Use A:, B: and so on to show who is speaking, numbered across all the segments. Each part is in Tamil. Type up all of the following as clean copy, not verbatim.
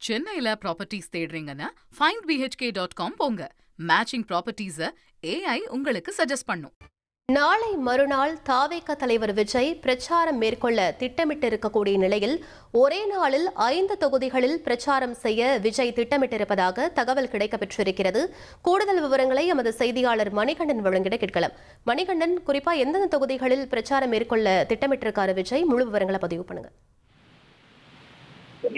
A: சென்னையில ப்ராப்பர்ட்டிஸ் தேடுறீங்கன்னா findbhk.com போங்க. மேட்சிங் ப்ராப்பர்ட்டிஸ AI உங்களுக்கு சஜஸ்ட் பண்ணும்.
B: நாளை மறுநாள் தாவேக தலைவர் விஜய் பிரச்சாரம் மேற்கொள்ள திட்டமிட்டிருக்கக்கூடிய நிலையில் ஒரே நாளில் 5 தொகுதிகளில் பிரச்சாரம் செய்ய விஜய் திட்டமிட்டிருப்பதாக தகவல் கிடைக்கப்பெற்றிருக்கிறது. கூடுதல் விவரங்களை எமது செய்தியாளர் மணிகண்டன் வழங்கிட கேட்கலாம். மணிகண்டன், குறிப்பா எந்தெந்த தொகுதிகளில் பிரச்சாரம் மேற்கொள்ள திட்டமிட்டிருக்காரு விஜய்? முழு விவரங்களை பதிவு பண்ணுங்க.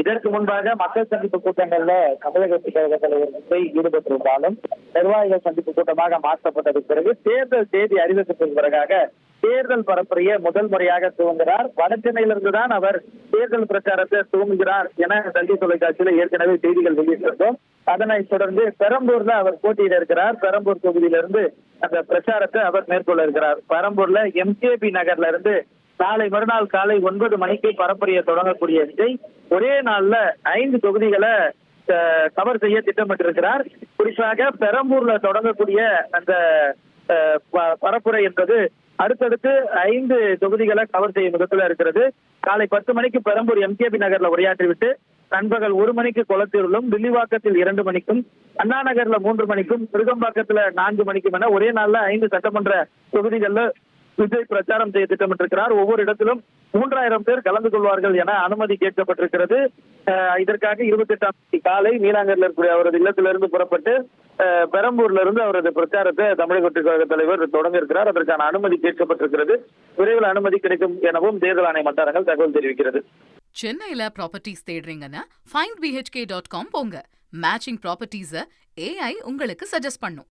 C: இதற்கு முன்பாக மக்கள் சந்திப்பு கூட்டங்கள்ல தமிழக வெற்றி கழக தலைவர் விஜய் ஈடுபட்டிருந்தாலும் நிர்வாகிகள் சந்திப்பு கூட்டமாக மாற்றப்பட்டதுக்கு பிறகு தேர்தல் தேதி அறிவிக்கப்பட்டதற்கு பிறகாக தேர்தல் பரப்புரையை முதல் முறையாக துவங்குகிறார். வடசென்னையிலிருந்துதான் அவர் தேர்தல் பிரச்சாரத்தை துவங்குகிறார் என தந்தி தொலைக்காட்சியில ஏற்கனவே செய்திகள் வெளியிட்டிருந்தோம். அதனைத் தொடர்ந்து பெரம்பூர்ல அவர் போட்டியிட இருக்கிறார். பெரம்பூர் தொகுதியிலிருந்து அந்த பிரச்சாரத்தை அவர் மேற்கொள்ள இருக்கிறார். பெரம்பூர்ல MKB நகர்ல இருந்து நாளை மறுநாள் காலை 9 மணிக்கு பரப்புரையை தொடங்கக்கூடிய விஜய் ஒரே நாள்ல 5 தொகுதிகளை கவர் செய்ய திட்டமிட்டிருக்கிறார். குறிப்பாக பெரம்பூர்ல தொடங்கக்கூடிய அந்த பரப்புரை என்பது அடுத்தடுத்து 5 தொகுதிகளை கவர் செய்யும் விதத்துல இருக்கிறது. காலை 10 மணிக்கு பெரம்பூர் MKB நகர்ல உரையாற்றிவிட்டு நண்பகல் 1 மணிக்கு கொளத்தூரிலும், வில்லிவாக்கத்தில் 2 மணிக்கும், அண்ணா நகர்ல 3 மணிக்கும், திருகம்பாக்கத்துல 4 மணிக்கும் என ஒரே நாள்ல 5 சட்டமன்ற தொகுதிகள்ல விஜய் பிரச்சாரம் செய்ய திட்டமிட்டிருக்கிறார். ஒவ்வொரு இடத்திலும் 3000 பேர் கலந்து கொள்வார்கள் என அனுமதி கேட்கப்பட்டிருக்கிறது. இதற்காக 28ஆம் தேதி காலை நீலாங்கரில் இருக்கக்கூடிய அவரது இல்லத்திலிருந்து புறப்பட்டு பெரம்பூர்ல இருந்து அவரது பிரச்சாரத்தை தமிழக வெற்றி கழக தலைவர் தொடங்க இருக்கிறார். அதற்கான அனுமதி கேட்கப்பட்டிருக்கிறது. விரைவில் அனுமதி கிடைக்கும் எனவும் தேர்தல் ஆணைய வட்டாரங்கள் தகவல் தெரிவிக்கிறது.
A: சென்னையில ப்ராப்பர்ட்டிஸ் தேடுறீங்கன்னா findbhk.com போங்க. மேட்சிங் ப்ராப்பர்ட்டிஸ AI உங்களுக்கு சஜஸ்ட் பண்ணும்.